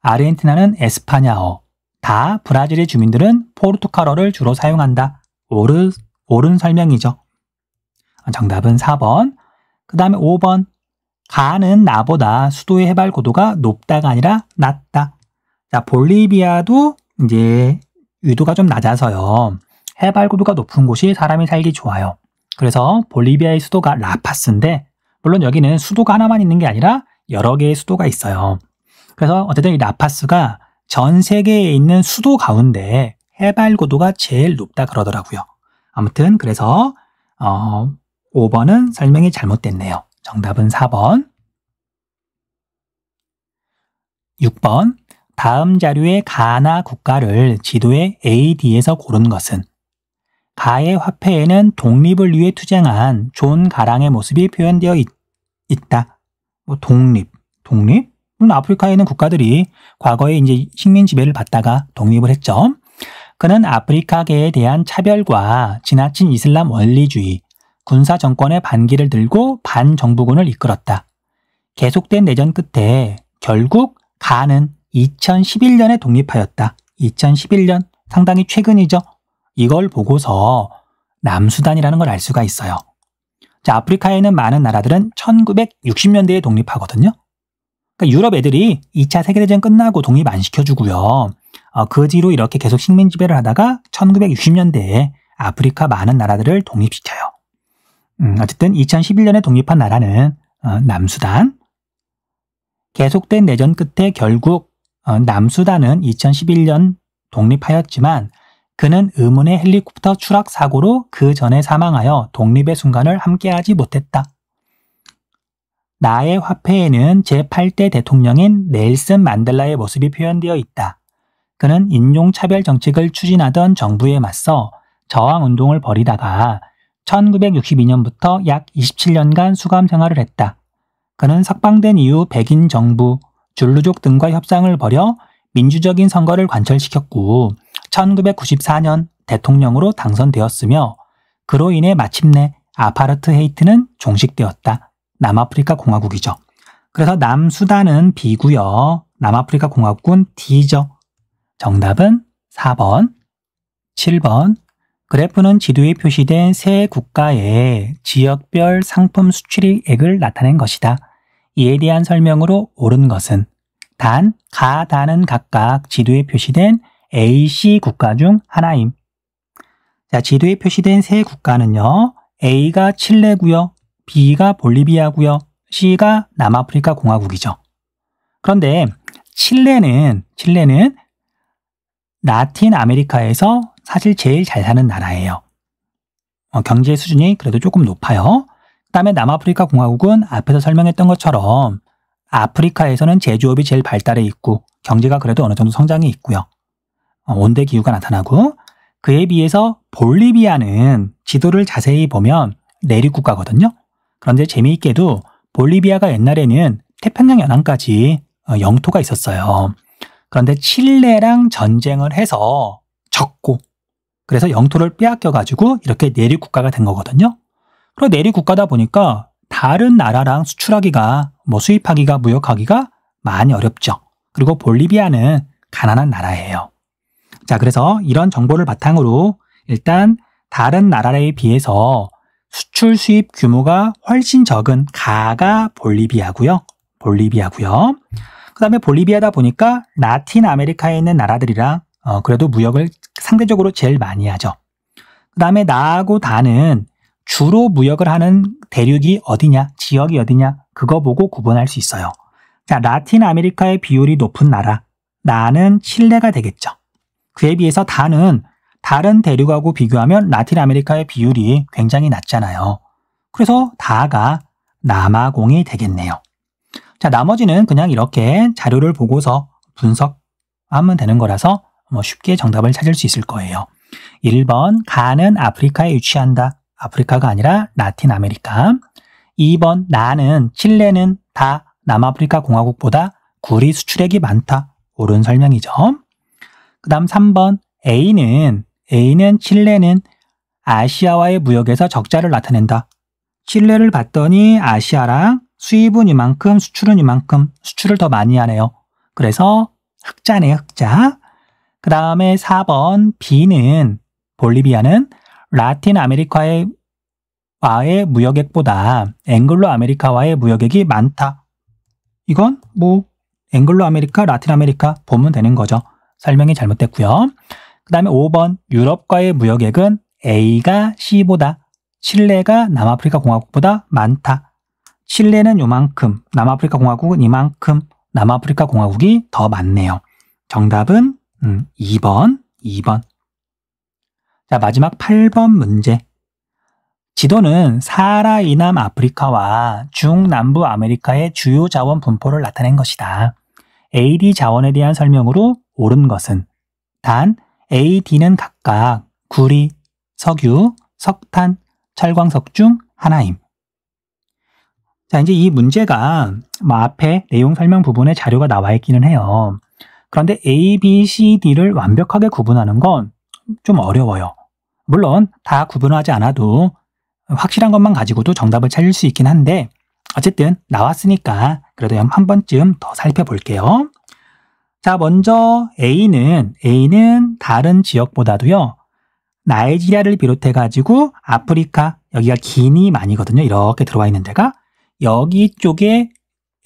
S1: 아르헨티나는 에스파냐어, 다 브라질의 주민들은 포르투갈어를 주로 사용한다. 옳은 설명이죠. 정답은 4번. 그 다음에 5번 가는 나보다 수도의 해발 고도가 높다가 아니라 낮다. 자, 볼리비아도 이제 유도가 좀 낮아서요. 해발 고도가 높은 곳이 사람이 살기 좋아요. 그래서 볼리비아의 수도가 라파스인데 물론 여기는 수도가 하나만 있는 게 아니라 여러 개의 수도가 있어요. 그래서 어쨌든 이 라파스가 전 세계에 있는 수도 가운데 해발 고도가 제일 높다 그러더라고요. 아무튼 그래서 5번은 설명이 잘못됐네요. 정답은 4번. 6번 다음 자료의 가나 국가를 지도에 A, D에서 고른 것은 가의 화폐에는 독립을 위해 투쟁한 존 가랑의 모습이 표현되어 있다. 뭐 독립? 물론 아프리카에 있는 국가들이 과거에 이제 식민 지배를 받다가 독립을 했죠. 그는 아프리카계에 대한 차별과 지나친 이슬람 원리주의, 군사 정권의 반기를 들고 반정부군을 이끌었다. 계속된 내전 끝에 결국 가는 2011년에 독립하였다. 2011년 상당히 최근이죠. 이걸 보고서 남수단이라는 걸 알 수가 있어요. 자, 아프리카에 있는 많은 나라들은 1960년대에 독립하거든요. 그러니까 유럽 애들이 2차 세계대전 끝나고 독립 안 시켜주고요. 그 뒤로 이렇게 계속 식민 지배를 하다가 1960년대에 아프리카 많은 나라들을 독립시켜요. 어쨌든 2011년에 독립한 나라는 남수단. 계속된 내전 끝에 결국 남수단은 2011년 독립하였지만 그는 의문의 헬리콥터 추락 사고로 그 전에 사망하여 독립의 순간을 함께하지 못했다. 나의 화폐에는 제8대 대통령인 넬슨 만델라의 모습이 표현되어 있다. 그는 인종차별 정책을 추진하던 정부에 맞서 저항운동을 벌이다가 1962년부터 약 27년간 수감 생활을 했다. 그는 석방된 이후 백인 정부, 줄루족 등과 협상을 벌여 민주적인 선거를 관철시켰고 1994년 대통령으로 당선되었으며 그로 인해 마침내 아파르트헤이트는 종식되었다. 남아프리카 공화국이죠. 그래서 남수단은 B고요. 남아프리카 공화국은 D죠. 정답은 4번. 7번. 그래프는 지도에 표시된 세 국가의 지역별 상품 수출액을 나타낸 것이다. 이에 대한 설명으로 옳은 것은 단, 가, 다는 각각 지도에 표시된 A, C 국가 중 하나임. 자, 지도에 표시된 세 국가는요. A가 칠레고요. B가 볼리비아고요. C가 남아프리카 공화국이죠. 그런데 칠레는 라틴 아메리카에서 사실 제일 잘 사는 나라예요. 경제 수준이 그래도 조금 높아요. 그 다음에 남아프리카 공화국은 앞에서 설명했던 것처럼 아프리카에서는 제조업이 제일 발달해 있고 경제가 그래도 어느 정도 성장이 있고요. 온대 기후가 나타나고 그에 비해서 볼리비아는 지도를 자세히 보면 내륙 국가거든요. 그런데 재미있게도 볼리비아가 옛날에는 태평양 연안까지 영토가 있었어요. 그런데 칠레랑 전쟁을 해서 졌고 그래서 영토를 빼앗겨가지고 이렇게 내륙 국가가 된 거거든요. 그리고 내륙 국가다 보니까 다른 나라랑 수출하기가 수입하기가 무역하기가 많이 어렵죠. 그리고 볼리비아는 가난한 나라예요. 자, 그래서 이런 정보를 바탕으로 일단 다른 나라에 비해서 수출 수입 규모가 훨씬 적은 가가 볼리비아고요. 그 다음에 볼리비아다 보니까 라틴 아메리카에 있는 나라들이랑 그래도 무역을 상대적으로 제일 많이 하죠. 그 다음에 나하고 다는 주로 무역을 하는 대륙이 어디냐, 지역이 어디냐, 그거 보고 구분할 수 있어요. 자, 라틴 아메리카의 비율이 높은 나라, 나는 칠레가 되겠죠. 그에 비해서 다는 다른 대륙하고 비교하면 라틴 아메리카의 비율이 굉장히 낮잖아요. 그래서 다가 남아공이 되겠네요. 자, 나머지는 그냥 이렇게 자료를 보고서 분석하면 되는 거라서 쉽게 정답을 찾을 수 있을 거예요. 1번, 가는 아프리카에 위치한다. 아프리카가 아니라 라틴 아메리카. 2번, 나는 칠레는 다 남아프리카 공화국보다 구리 수출액이 많다. 옳은 설명이죠. 그 다음 3번, A는 칠레는 아시아와의 무역에서 적자를 나타낸다. 칠레를 봤더니 아시아랑 수입은 이만큼, 수출은 이만큼, 수출을 더 많이 하네요. 그래서 흑자네요, 흑자. 그 다음에 4번, B는 볼리비아는 라틴 아메리카와의 무역액보다 앵글로 아메리카와의 무역액이 많다. 이건 앵글로 아메리카, 라틴 아메리카 보면 되는 거죠. 설명이 잘못됐고요. 그 다음에 5번, 유럽과의 무역액은 A가 C보다, 칠레가 남아프리카 공화국보다 많다. 칠레는 요만큼, 남아프리카 공화국은 이만큼, 남아프리카 공화국이 더 많네요. 정답은 2번. 자, 마지막 8번 문제. 지도는 사하라 이남 아프리카와 중남부 아메리카의 주요 자원 분포를 나타낸 것이다. AD 자원에 대한 설명으로 옳은 것은 단 A, D는 각각 구리, 석유, 석탄, 철광석 중 하나임. 자, 이제 이 문제가 앞에 내용 설명 부분에 자료가 나와 있기는 해요. 그런데 A, B, C, D를 완벽하게 구분하는 건 좀 어려워요. 물론 다 구분하지 않아도 확실한 것만 가지고도 정답을 찾을 수 있긴 한데 어쨌든 나왔으니까 그래도 한 번쯤 더 살펴볼게요. 자, 먼저 A는 다른 지역보다도요. 나이지리아를 비롯해가지고 아프리카, 여기가 기니만이거든요. 이렇게 들어와 있는 데가. 여기 쪽에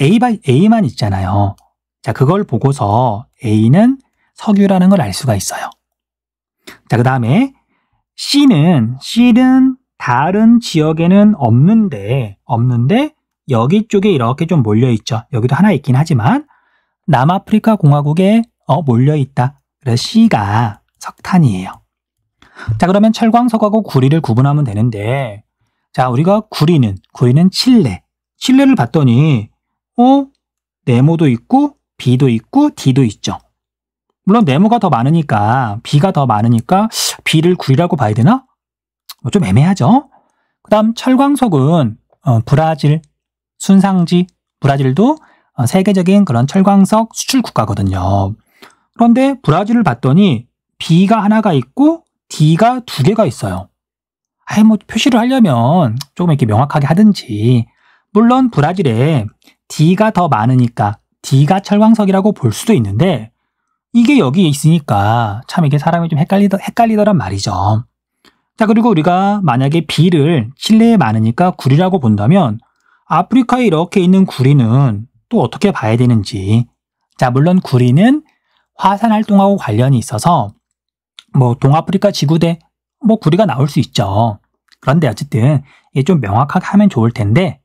S1: A만 있잖아요. 자, 그걸 보고서 A는 석유라는 걸 알 수가 있어요. 자, 그 다음에 C는 다른 지역에는 없는데 여기 쪽에 이렇게 좀 몰려있죠. 여기도 하나 있긴 하지만 남아프리카 공화국에 몰려있다. 그래서 C가 석탄이에요. 자, 그러면 철광석하고 구리를 구분하면 되는데 자, 우리가 구리는 칠레를 봤더니 네모도 있고 B도 있고 D도 있죠. 물론 네모가 더 많으니까 B가 더 많으니까 B를 구리라고 봐야 되나? 좀 애매하죠. 그 다음 철광석은 브라질, 순상지, 브라질도 세계적인 그런 철광석 수출 국가거든요. 그런데 브라질을 봤더니 B가 하나가 있고 D가 두 개가 있어요. 표시를 하려면 조금 이렇게 명확하게 하든지. 물론 브라질에 D가 더 많으니까 D가 철광석이라고 볼 수도 있는데 이게 여기 있으니까 참 이게 사람이 좀 헷갈리더란 말이죠. 자, 그리고 우리가 만약에 B를 칠레에 많으니까 구리라고 본다면 아프리카에 이렇게 있는 구리는 또 어떻게 봐야 되는지. 자, 물론 구리는 화산 활동하고 관련이 있어서 동아프리카 지구대 뭐 구리가 나올 수 있죠. 그런데 어쨌든 이게 좀 명확하게 하면 좋을 텐데,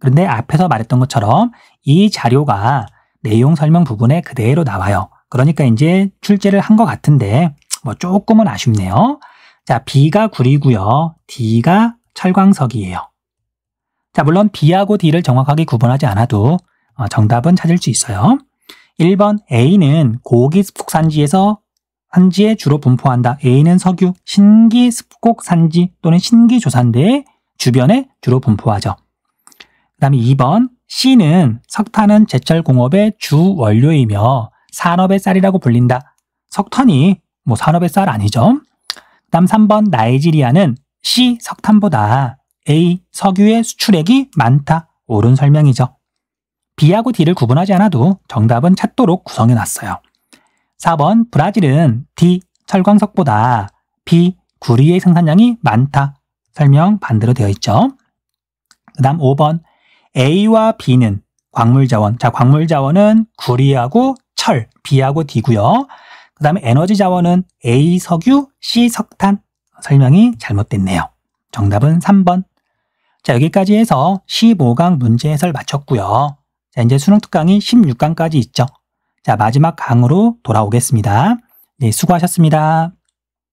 S1: 그런데 앞에서 말했던 것처럼 이 자료가 내용 설명 부분에 그대로 나와요. 그러니까 이제 출제를 한 것 같은데 뭐 조금은 아쉽네요. 자, B가 구리고요. D가 철광석이에요. 자, 물론 B하고 D를 정확하게 구분하지 않아도 정답은 찾을 수 있어요. 1번 A는 고기 습곡 산지에서 산지에 주로 분포한다. A는 석유, 신기 습곡 산지 또는 신기 조산대의 주변에 주로 분포하죠. 그 다음에 2번 C는 석탄은 제철 공업의 주 원료이며 산업의 쌀이라고 불린다. 석탄이 뭐 산업의 쌀 아니죠. 그 다음 3번 나이지리아는 C 석탄보다 A 석유의 수출액이 많다. 옳은 설명이죠. B하고 D를 구분하지 않아도 정답은 찾도록 구성해놨어요. 4번 브라질은 D 철광석보다 B 구리의 생산량이 많다. 설명 반대로 되어 있죠. 그 다음 5번 A와 B는 광물자원. 자, 광물자원은 구리하고 철, B하고 D고요. 그 다음에 에너지 자원은 A 석유, C 석탄. 설명이 잘못됐네요. 정답은 3번. 자, 여기까지 해서 15강 문제 해설 마쳤고요. 자, 이제 수능 특강이 16강까지 있죠. 자, 마지막 강으로 돌아오겠습니다. 네, 수고하셨습니다.